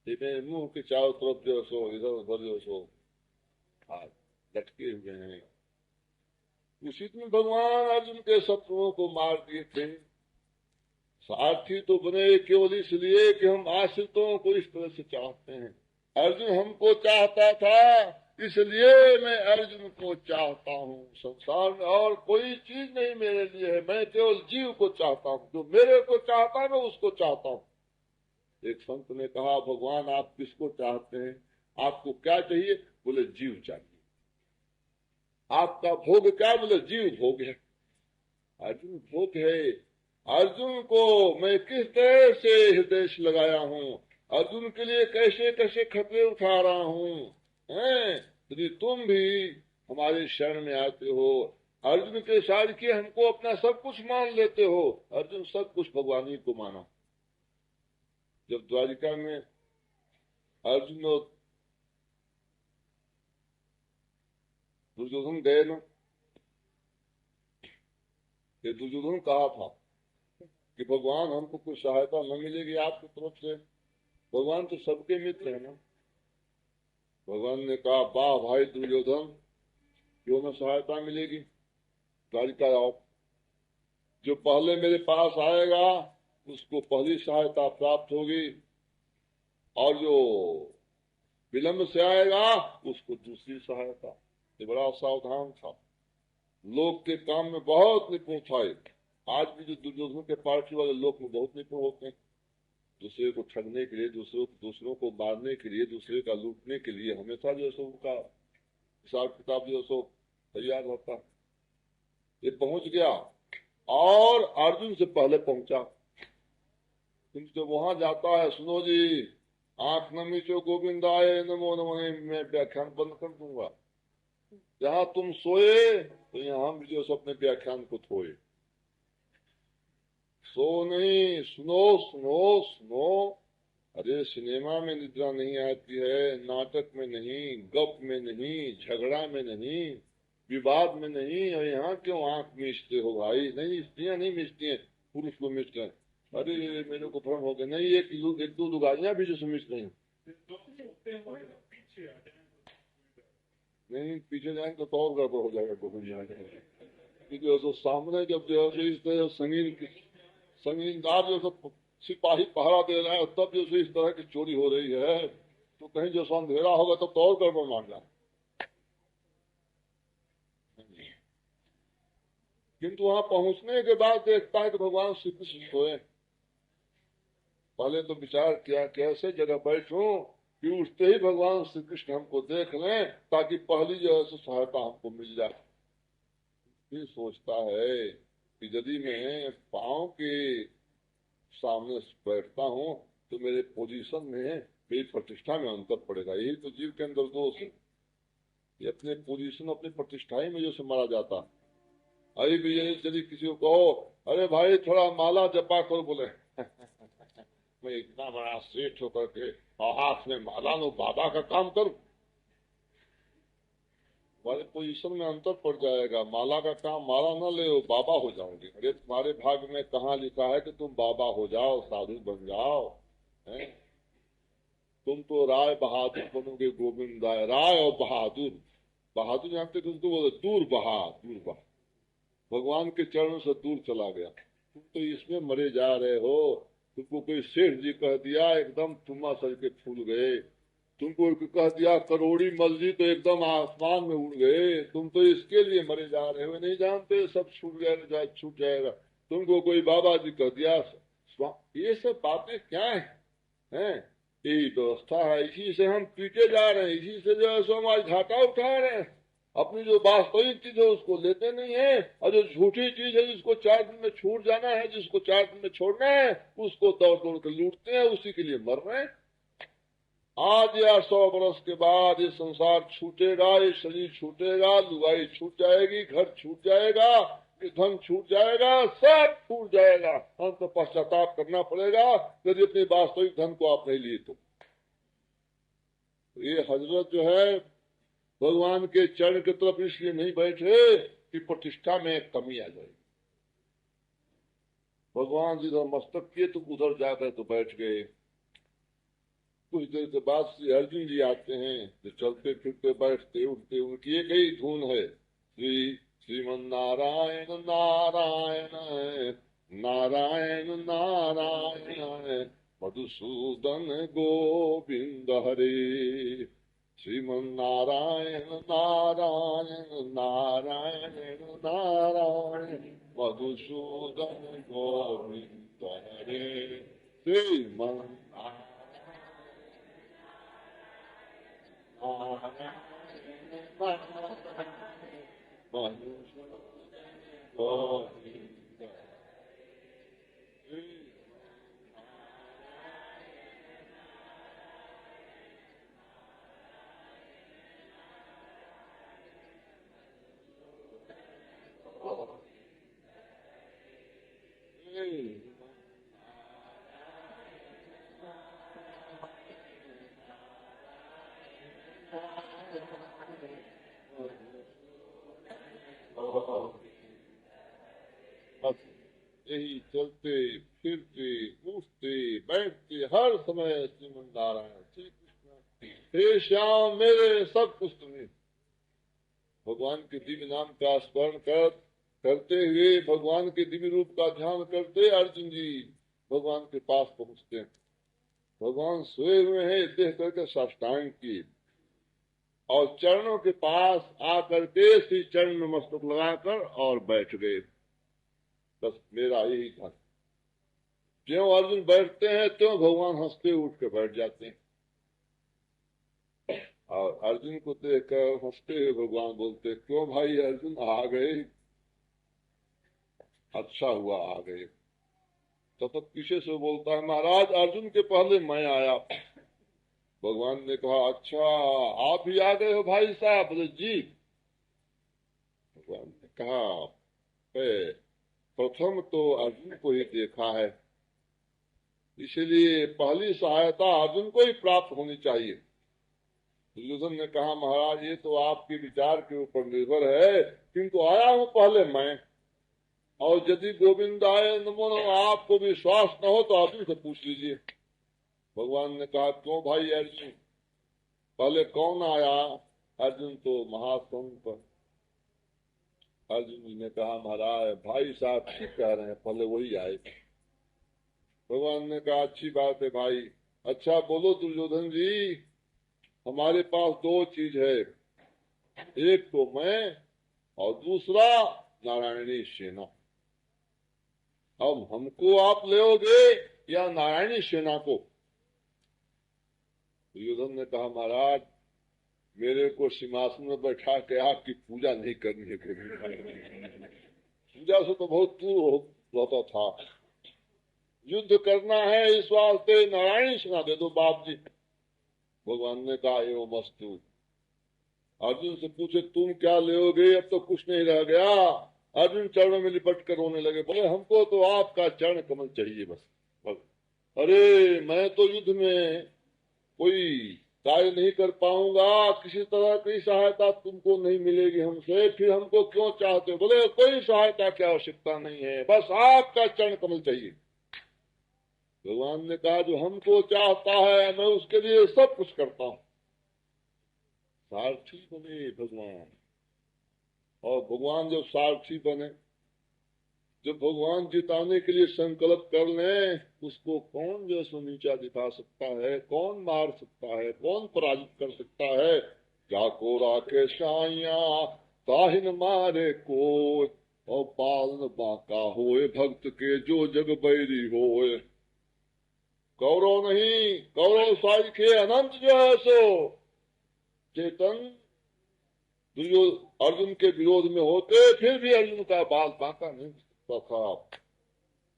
ये मेरे मुंह के चारों तरफ जो सो इधर उधर जो सो लटके हुए हैं। उसी दिन भगवान अर्जुन के शत्रुओं को मार दिए थे। सारथी तो बने केवल इसलिए कि हम आश्रितों को इस तरह से चाहते हैं। अर्जुन हमको चाहता था, इसलिए मैं अर्जुन को चाहता हूँ। संसार में और कोई चीज नहीं मेरे लिए है, मैं केवल जीव को चाहता हूँ। जो मेरे को चाहता है मैं उसको चाहता हूँ। एक संत ने कहा, भगवान आप किसको चाहते हैं? आपको क्या चाहिए? बोले जीव चाहिए। आपका भोग क्या? बोले जीव भोग है। अर्जुन भोग है। अर्जुन को मैं किस तरह से हृदय से लगाया हूँ, अर्जुन के लिए कैसे कैसे खतरे उठा रहा हूँ। यदि तुम भी हमारे शरण में आते हो, अर्जुन के साथ के हमको अपना सब कुछ मान लेते हो। अर्जुन सब कुछ भगवान ही को माना। जब द्वारिका में अर्जुन और दुर्योधन गए ना, ये दुर्योधन कहा था कि भगवान हमको कुछ सहायता न मिलेगी आपकी तरफ से। भगवान तो सबके मित्र है ना। भगवान ने कहा, वाह भाई दुर्योधन, क्यों न सहायता मिलेगी, द्वारिका आओ। जो पहले मेरे पास आएगा उसको पहली सहायता प्राप्त होगी, और जो विलंब से आएगा उसको दूसरी सहायता। ये बड़ा सावधान था, लोग के काम में बहुत निपुण था। आज भी जो दुर्योधन के पार्टी वाले लोग में बहुत निपुण होते हैं, दूसरे को ठगने के लिए, दूसरों को मारने के लिए, दूसरे का लूटने के लिए हमेशा जो सो उनका हिसाब किताब जो सो तैयार रहता। ये पहुंच गया और अर्जुन से पहले पहुंचा। किंतु वहां जाता है, सुनो जी, आंख न मीचो गोविंदाय नमो नमः, मैं व्याख्यान बंद कर दूंगा। जहां तुम सोए तो यहाँ भी जो अपने व्याख्यान को थोए। सो नहीं, सुनो सुनो सुनो। अरे सिनेमा में निद्रा नहीं आती है, नाटक में नहीं, गप में नहीं, झगड़ा में नहीं, विवाद में नहीं। और यहाँ क्यों आंख मीचते हो भाई? नहीं, स्त्रियां नहीं मीचती हैं, पुरुष को मीचते हैं। अरे मेरे को भ्रम हो गया। नहीं, एक दो लुगाइयां भी जो मीच रही। नहीं, पीछे जाएंगे तो और गड़बड़ हो जाएगा गोविंद जी। क्योंकि तो सामने जब जो है इस तरह संगीनदार जो सब सिपाही पहरा दे रहे हैं, तब जो इस तरह की चोरी हो रही है, तो कहीं जो अंधेरा होगा तब तो और गड़बड़ मान जाए। किंतु वहां पहुंचने के बाद देखता है कि भगवान श्री कृष्ण सोए। पहले तो विचार किया कैसे जगह बैठूं कि उठते ही भगवान श्री कृष्ण हमको देख लें, ताकि पहली जो है सहायता हमको मिल जाए। फिर सोचता है कि यदि मैं पांव के सामने बैठता हूँ तो मेरे पोजीशन में, मेरी प्रतिष्ठा में अंतर पड़ेगा। यही तो जीव के अंदर दोष है, ये अपने पोजीशन, अपनी प्रतिष्ठा ही में जो से मारा जाता। अभी भी यदि किसी को कहो अरे भाई थोड़ा माला जपा करो, बोले मैं इतना बड़ा सेठ होकर के और हाथ में माला लो, बाबा का काम करूं। तुम्हारे पोजीशन में अंतर पड़ जाएगा। माला का काम माला न ले, बाबा हो जाओगे। अरे तुम्हारे भाग में कहाँ लिखा है कि तुम बाबा हो जाओ, साधु बन जाओ, है? तुम तो राय बहादुर बनोगे, गोविंद राय। राय और बहादुर, बहादुर जानते तुमको बोले दूर बहा, दूर बहा, भगवान के चरणों से दूर चला गया। तुम तो इसमें मरे जा रहे हो। तुमको कोई सेठ जी कह दिया एकदम तुम्हा सर के फूल गए। तुमको कह दिया करोड़ी मस्जिद तो एकदम आसमान में उड़ गए। तुम तो इसके लिए मरे जा रहे हो, नहीं जानते सब छूट जाएगा, छूट जाएगा। तुमको कोई बाबा जी कह दिया। ये सब बातें क्या हैं? यही व्यवस्था है, इसी से हम पीटे जा रहे हैं, इसी से जो है सो हमारी घाटा उठा रहे हैं। अपनी जो वास्तविक चीज है उसको लेते नहीं है, और जो झूठी चीज है जिसको 4 दिन में छूट जाना है, जिसको 4 दिन में छोड़ना है, उसको दौड़ दौड़ कर लूटते हैं, उसी के लिए मर रहे हैं। आज या 100 वर्ष के बाद ये संसार छूटेगा, ये शरीर छूटेगा, लुगाई छूट जाएगी, घर छूट जाएगा, धन छूट जाएगा, सब छूट जाएगा। हम तो पश्चाताप करना पड़ेगा यदि अपने वास्तविक धन को आप नहीं लिए तो। ये हजरत जो है भगवान के चरण की तरफ इसलिए नहीं बैठे कि प्रतिष्ठा में कमी आ जाए। भगवान जिधर मस्तक किए तो उधर जाकर तो बैठ गए। कुछ देर के बाद श्री अर्जुन जी आते हैं, जो चलते फिरते बैठते उठते उनकी एक ही धुन है, श्रीमन नारायण नारायण नारायण नारायण मधुसूदन गोविंद हरे। श्रीमन नारायण नारायण नारायण नारायण मधुसूदन गोविंद हरे। श्रीमन यही चलते फिरते उठते बैठते हर समय श्रीमन नारायण श्री कृष्ण हे श्याम मेरे सब कुछ तुम्हें। भगवान के दिव्य नाम का स्मरण करते हुए, भगवान के दिव्य रूप का ध्यान करते अर्जुन जी भगवान के पास पहुंचते हैं। भगवान सोए हुए हैं, देख करके साष्टांग की और चरणों के पास आकर के श्री चरण में मस्तक लगाकर और बैठ गए। बस मेरा यही था। ज्यों अर्जुन बैठते हैं त्यों भगवान हंसते उठ के बैठ जाते हैं, और अर्जुन को देखकर हंसते हुए भगवान बोलते क्यों भाई अर्जुन आ गए? अच्छा हुआ आ गए। तो पीछे से बोलता है महाराज अर्जुन के पहले मैं आया। भगवान ने कहा अच्छा आप भी आ गए हो भाई साहब? बोले जी। भगवान ने कहा प्रथम तो अर्जुन को ही देखा है, इसलिए पहली सहायता अर्जुन को ही प्राप्त होनी चाहिए। दुर्योधन ने कहा महाराज ये तो आपके विचार के ऊपर निर्भर है, किंतु आया हूं पहले मैं, और यदि गोविंद आए नमो नमो आपको विश्वास न हो तो अर्जुन से पूछ लीजिए। भगवान ने कहा क्यों भाई अर्जुन पहले कौन आया? अर्जुन तो महासंत। अर्जुन जी ने कहा महाराज भाई साहब ठीक कह रहे हैं, पहले वही आए। भगवान ने कहा अच्छी बात है भाई। अच्छा बोलो दुर्योधन जी, हमारे पास 2 चीज है, एक तो मैं और दूसरा नारायणी सेना। अब हमको आप लेोगे या नारायणी सेना को? दुर्योधन ने कहा महाराज मेरे को सिंहासन में बैठा के आपकी पूजा नहीं करनी है, पूजा से तो बहुत दूर होता था। युद्ध करना है इस वास्ते नारायणी सेना दे दो बाप जी। भगवान ने कहा एवं मस्तु। अर्जुन से पूछे तुम क्या लेोगे? अब तो कुछ नहीं रह गया, अर्जुन चरणों में लिपट कर रोने लगे, बोले हमको तो आपका चरण कमल चाहिए बस। अरे मैं तो युद्ध में कोई कार्य नहीं कर पाऊंगा, किसी तरह की सहायता तुमको नहीं मिलेगी हमसे, फिर हमको क्यों चाहते हो? बोले कोई सहायता की आवश्यकता नहीं है, बस आपका चरण कमल चाहिए। भगवान ने कहा जो हमको चाहता है मैं उसके लिए सब कुछ करता हूँ। सारथी बने भगवान, और भगवान जब सारथी बने, जब भगवान जिताने के लिए संकल्प कर लें, उसको कौन जो सो नीचा दिखा सकता है, कौन मार सकता है, कौन पराजित कर सकता है? जाको राखे साइया ताहिन मारे को, और पालन बांका होए भक्त के जो जग बैरी होए। कौरव नहीं, कौरव साई के अनंत जो है सो चेतन अर्जुन के विरोध में होते, फिर भी अर्जुन का बाल बांका नहीं सकता था।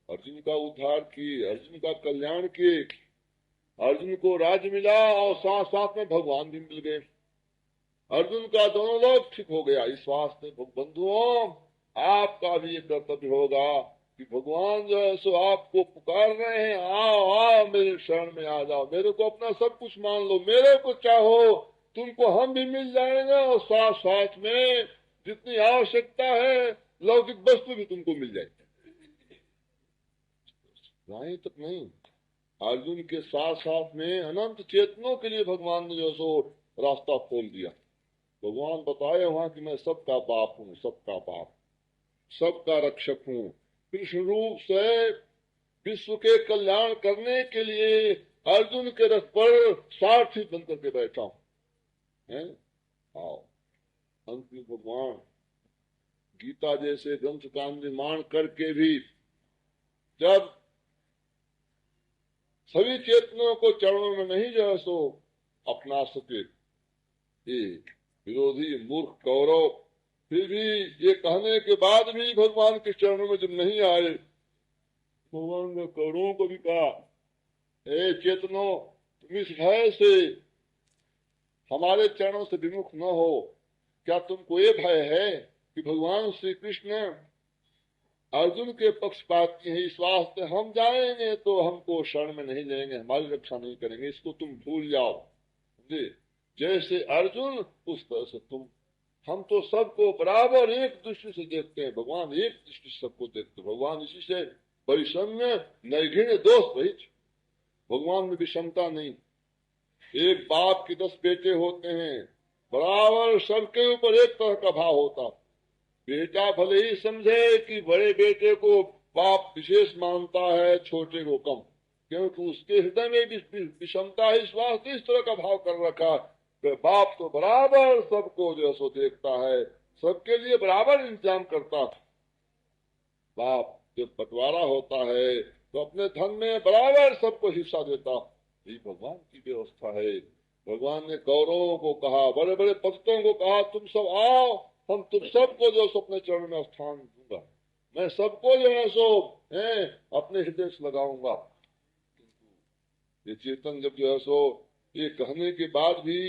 अर्जुन का उद्धार किए, अर्जुन का कल्याण किए, अर्जुन को राज्य मिला और साथ साथ में भगवान भी मिल गए। अर्जुन का दोनों लोग ठीक हो गया। इस वास्ते बंधुओं आपका भी ये कर्तव्य होगा कि भगवान जो है सो आपको पुकार रहे हैं, आओ आओ मेरे शरण में आ जाओ, मेरे को अपना सब कुछ मान लो, मेरे को चाहो, तुमको हम भी मिल जाएंगे, और साथ साथ में जितनी आवश्यकता है लौकिक वस्तु भी तुमको मिल जाएगी। राही तक नहीं, अर्जुन के साथ साथ में अनंत चेतनों के लिए भगवान ने जो सो रास्ता खोल दिया। भगवान बताए वहां कि मैं सबका बाप हूँ, सबका बाप, सबका रक्षक हूँ। कृष्ण रूप से विश्व के कल्याण करने के लिए अर्जुन के रथ पर सारथी बनकर के बैठा हूँ। आओ, अंत में भगवान गीता जैसे ग्रंथ का निर्माण करके भी जब सभी चेतनों को चरणों में नहीं जो है सो अपना सके, ये विरोधी मूर्ख कौरव फिर भी ये कहने के बाद भी भगवान के चरणों में जब नहीं आए, भगवान ने कौरवों को भी कहा, हे चेतनो, तुम इस भय से हमारे चरणों से विमुख न हो। क्या तुमको ये भय है कि भगवान श्री कृष्ण अर्जुन के पक्षपाती है, इस वास्ते हम जाएंगे तो हमको शरण में नहीं लेंगे, हमारी रक्षा नहीं करेंगे, इसको तुम भूल जाओ। जैसे अर्जुन उस तरह से तुम। हम तो सबको बराबर एक दृष्टि से देखते हैं, भगवान एक दृष्टि से सबको देखते हैं। भगवान इसी से परिसम्य नैघिण्य दोष रहित, भगवान में विषमता नहीं। एक बाप के 10 बेटे होते हैं, बराबर सबके ऊपर एक तरह का भाव होता। बेटा भले ही समझे कि बड़े बेटे को बाप विशेष मानता है, छोटे को कम, क्योंकि उसके हृदय में भी विषमता है, इस वास्ते इस तरह का भाव कर रखा। तो बाप तो बराबर सबको जो सो देखता है, सबके लिए बराबर इंतजाम करता। बाप जब बंटवारा होता है तो अपने धन में बराबर सबको हिस्सा देता। ये भगवान की व्यवस्था है। भगवान ने कौरवों को कहा, बड़े बड़े भक्तों को कहा, तुम सब आओ, हम तुम सबको जो सो अपने चरण में स्थान दूंगा, मैं सबको जो है सो अपने हृदय से लगाऊंगा। ये चेतन जब जो है सो ये कहने के बाद भी,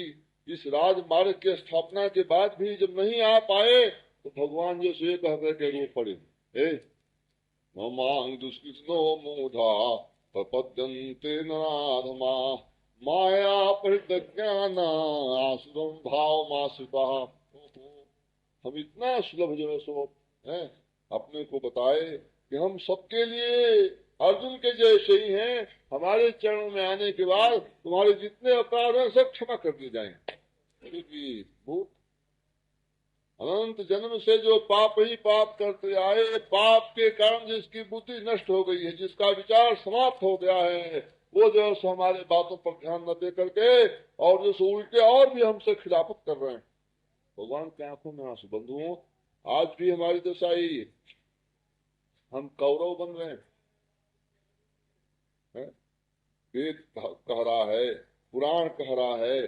इस राजमार्ग की स्थापना के बाद भी जब नहीं आ पाए, तो भगवान जो से कह करके रो पड़े, ममांग दुष्कृष्णो मूढ़ा प्रपद्यन्ते नराधमा माया परिज्ञान आसुरम भाव मासुता। हम इतना सुलभ जो है सो अपने को बताए कि हम सबके लिए अर्जुन के जैसे ही हैं। हमारे चरणों में आने के बाद तुम्हारे जितने अपराध हैं सब क्षमा कर दिए जाएंगे। अनंत जन्म से जो पाप ही पाप करते आए, पाप के कारण जिसकी बुद्धि नष्ट हो गई है, जिसका विचार समाप्त हो गया है, वो जो सो हमारे बातों पर ध्यान न दे करके और जो उल्टे और भी हमसे खिलाफत कर रहे हैं। भगवान की आंखों में आंसू। बंधुओं, आज भी हमारी दशा यही है, हम कौरव बन रहे हैं। वेद कह रहा है, पुराण कह रहा है,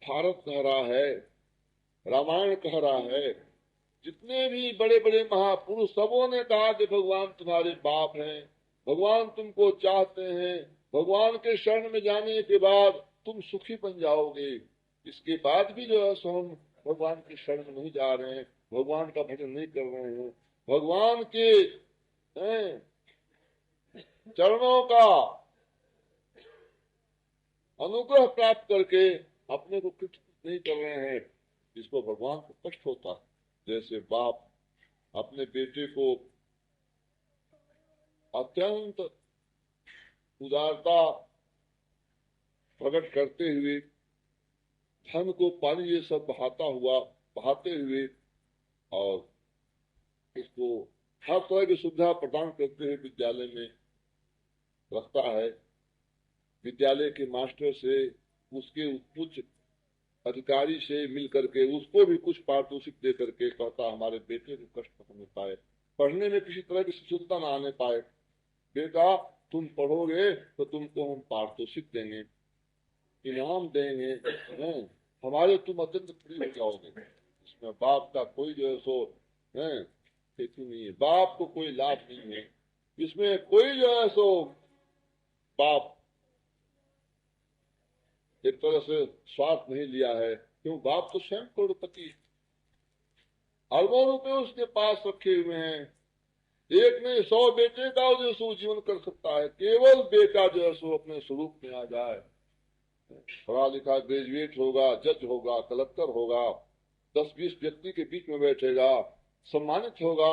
भारत कह रहा है, रामायण कह रहा है, जितने भी बड़े बड़े महापुरुष सबों ने कहा कि भगवान तुम्हारे बाप हैं, भगवान तुमको चाहते हैं, भगवान के शरण में जाने के बाद तुम सुखी बन जाओगे। इसके बाद भी जो है सो हम भगवान की शरण में नहीं जा रहे हैं, भगवान का भजन नहीं कर रहे हैं, भगवान के चरणों का अनुग्रह प्राप्त करके अपने को कृत नहीं कर रहे हैं, इसको भगवान को कष्ट होता है। जैसे बाप अपने बेटे को अत्यंत उदारता प्रकट करते हुए धन को पानी ये सब बहाते हुए और इसको हर तरह की सुविधा प्रदान करते हुए विद्यालय में रखता है। विद्यालय के मास्टर से, उसके उच्च अधिकारी से मिल करके उसको भी कुछ पारितोषिक दे करके कहता हमारे बेटे को कष्ट न होने पाए, पढ़ने में किसी तरह की शिथिलता न आने पाए, बेटा तुम पढ़ोगे तो तुमको हम पारितोषिक देंगे, इनाम देंगे, हमारे तुम अत्यंत प्रिय हो जाओगे। इसमें बाप का कोई जो है सो हेतु नहीं है, बाप को कोई लाभ नहीं है, इसमें कोई जो है सो बाप एक तरह से स्वार्थ नहीं लिया है, क्यों बाप तो स्वयं करोड़पति, अरबों रुपए उसके पास रखे हुए हैं, एक नहीं 100 बेटे का जो सो जीवन कर सकता है, केवल बेटा जो है सो अपने स्वरूप में आ जाए, पढ़ा लिखा ग्रेजुएट होगा, जज होगा, कलेक्टर होगा, 10-20 व्यक्ति के बीच में बैठेगा, सम्मानित होगा,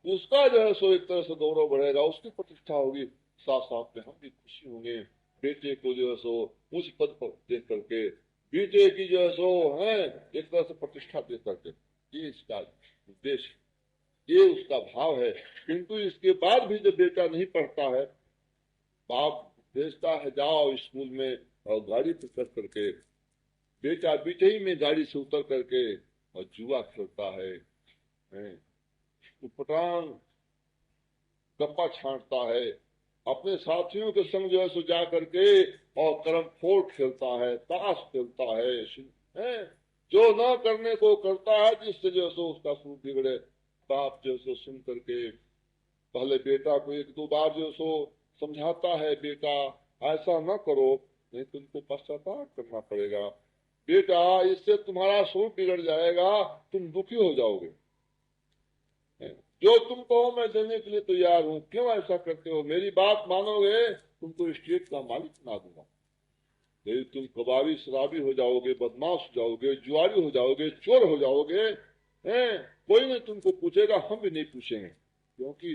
उसका जो है सो एक तरह से गौरव बढ़ेगा, उसकी प्रतिष्ठा होगी, साथ साथ में हम भी खुशी होंगे। बेटे को जो है सो उस पद पर देख करके, बेटे की जो है सो है एक तरह से प्रतिष्ठा देख करके, ये इसका उद्देश्य, ये उसका भाव है। किंतु इसके बाद भी जब बेटा नहीं पढ़ता है, बाप भेजता है जाओ स्कूल में और गाड़ी पे चढ़ करके, बेटा बीते में गाड़ी से उतर करके और जुआ खेलता है, उटपटांग गप्पा छांटता है, अपने साथियों के संग जो है सो जा करके और करम फोड़ खेलता है, ताश खेलता है, जो न करने को करता है, जिससे जो है सो उसका स्वरूप बिगड़े। बाप जो है सो सुन करके पहले बेटा को 1-2 बार जो सो समझाता है, बेटा ऐसा न करो, नहीं तुमको पश्चाताप करना पड़ेगा, बेटा इससे तुम्हारा स्वरूप बिगड़ जाएगा, तुम दुखी हो जाओगे, जो तुम कहो मैं देने के लिए तैयार हूँ, क्यों ऐसा करते हो, मेरी बात मानोगे तुमको स्टेट का मालिक बना दूंगा, यदि तुम कबाड़ी शराबी हो जाओगे, बदमाश हो जाओगे, जुआरी हो जाओगे, चोर हो जाओगे, कोई नहीं तुमको पूछेगा, हम भी नहीं पूछेंगे, क्योंकि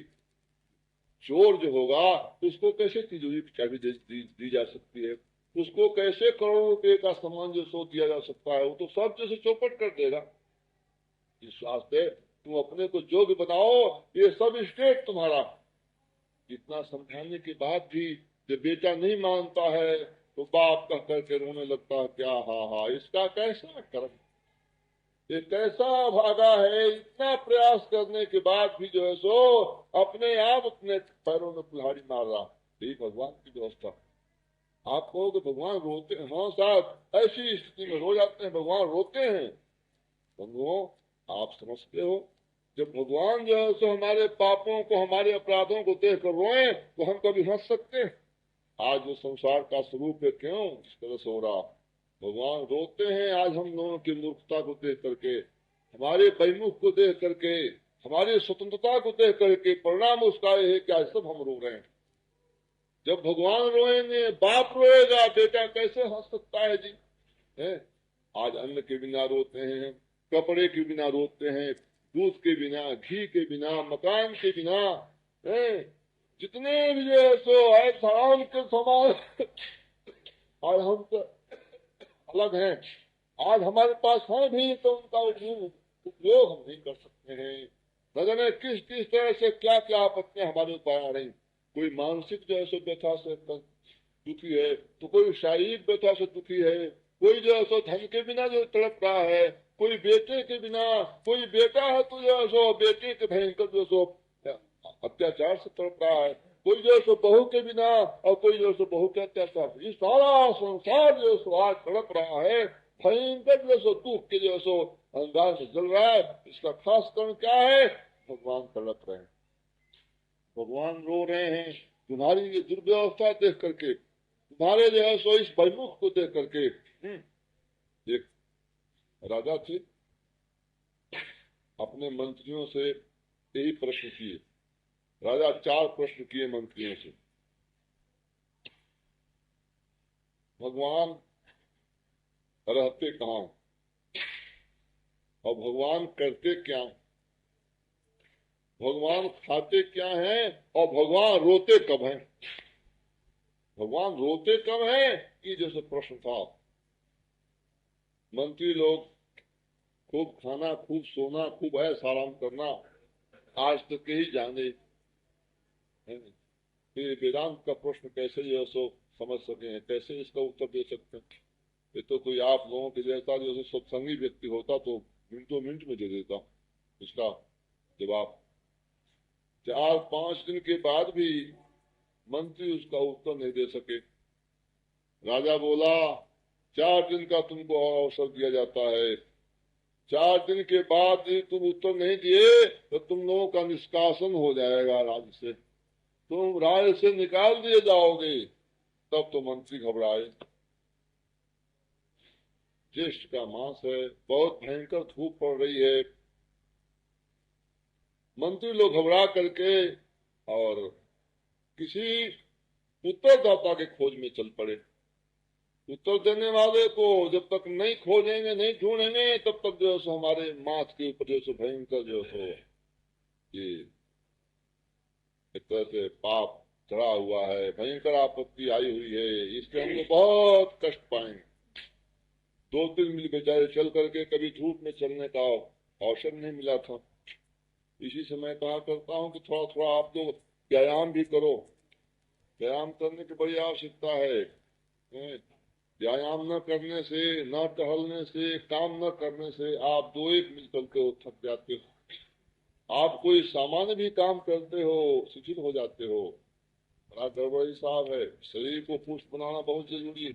चोर जो होगा उसको कैसे तिजोरी की चाबी दी जा सकती है, उसको कैसे करोड़ों रुपए का सामान जो सो दिया जा सकता है, वो तो सब जैसे चौपट कर देगा। इस वास्ते तुम अपने को योग्य बनाओ, ये सब स्टेट तुम्हारा। इतना समझाने के बाद भी जब बेटा नहीं मानता है तो बाप कह करके रोने लगता है, क्या हा इसका कैसा कर्म, ये कैसा भागा है, इतना प्रयास करने के बाद भी जो है सो अपने आप अपने पैरों में कुल्हाड़ी मार रहा। यही भगवान की व्यवस्था। आप कहोगे भगवान रोते हैं, हाँ साहब ऐसी स्थिति में रो जाते हैं, भगवान रोते हैं, बंधुओं आप समझते हो, जब भगवान जो है सो हमारे पापों को, हमारे अपराधों को देख कर रोए तो हम कभी हंस सकते हैं? आज जो संसार का स्वरूप है क्यों इस तरह से हो रहा, भगवान रोते हैं आज हम लोगों की मूर्खता को देख करके, हमारे बैमुख को देख करके, हमारी स्वतंत्रता को देख करके, परिणाम उसका है कि आज सब हम रो रहे हैं। जब भगवान रोएंगे, बाप रोएगा, बेटा कैसे हंस सकता है जी, है? आज अन्न के बिना रोते हैं, कपड़े के बिना रोते हैं, दूध के बिना, घी के बिना, मकान के बिना, जितने भी जो सो है सामान के समान आज हम तो अलग हैं, आज हमारे पास है भी तो उनका उपयोग हम नहीं कर सकते हैं। न जाने किस किस तरह से क्या क्या आपत्तियां हमारे ऊपर आ रही, कोई मानसिक जो है सो व्यथा से दुखी है, तो कोई शारीरिक व्यथा से दुखी है, कोई जो है सो धन के बिना जो तड़प रहा है, कोई बेटे के बिना, कोई बेटा है तो जो है सो बेटे के भयंकर जो सो अत्याचार से तड़प रहा है, कोई जो है सो बहू के बिना और कोई जो है सो बहू के अत्याचार, ये सारा संसार जो है सो आज तड़प रहा है, भयंकर जो सो दुख के जो है सो अंगार से जल रहा है। इसका खास कारण क्या है, भगवान तड़प रहे हैं, भगवान रो रहे हैं तुम्हारी ये दुर्व्यवस्था देख करके, तुम्हारे जो है सो इस बैमुख को देख करके। एक राजा थे, अपने मंत्रियों से यही प्रश्न किए। राजा 4 प्रश्न किए मंत्रियों से। भगवान रहते कहाँ और भगवान करते क्या, भगवान खाते क्या हैं और भगवान रोते कब हैं। भगवान रोते कब हैं, ये जैसे प्रश्न था। मंत्री लोग खूब खाना, खूब सोना, खूब ऐश आराम करना आज तक ही जाने, फिर वेदांत का प्रश्न कैसे जो सो समझ सके, कैसे इसका उत्तर दे सकते हैं। ये तो कोई आप लोगों के जैसा जो सत्संगी व्यक्ति होता तो मिनटों मिनट में दे देता इसका जवाब। 4-5 दिन के बाद भी मंत्री उसका उत्तर नहीं दे सके। राजा बोला 4 दिन का तुमको अवसर दिया जाता है, 4 दिन के बाद यदि तुम उत्तर नहीं दिए तो तुम लोगों का निष्कासन हो जाएगा राज्य से, तुम राज्य से निकाल दिए जाओगे। तब तो मंत्री घबराए। ज्येष्ठ का मास है, बहुत भयंकर धूप पड़ रही है। मंत्री लोग घबरा करके और किसी उत्तरदाता के खोज में चल पड़े। उत्तर देने वाले को जब तक नहीं खोजेंगे, नहीं ढूंढेंगे, तब तक जो है हमारे माथ के ऊपर जो भयंकर जो है ये एक तरह से पाप चढ़ा हुआ है, भयंकर आपत्ति आई हुई है, इससे हम लोग बहुत कष्ट पाएंगे। 2-3 मील बेचारे चल करके कभी धूप में चलने का अवसर नहीं मिला था। इसी से मैं कहा करता हूँ कि थोड़ा थोड़ा आप लोग व्यायाम भी करो। व्यायाम करने की बड़ी आवश्यकता है। व्यायाम न करने से, न टहलने से, काम न करने से आप 2-1 मील चलते हो थक जाते हो। आप कोई सामान्य भी काम करते हो शिथिल हो जाते हो। बड़ा गड़बड़ी साहब है। शरीर को पुष्ट बनाना बहुत जरूरी है।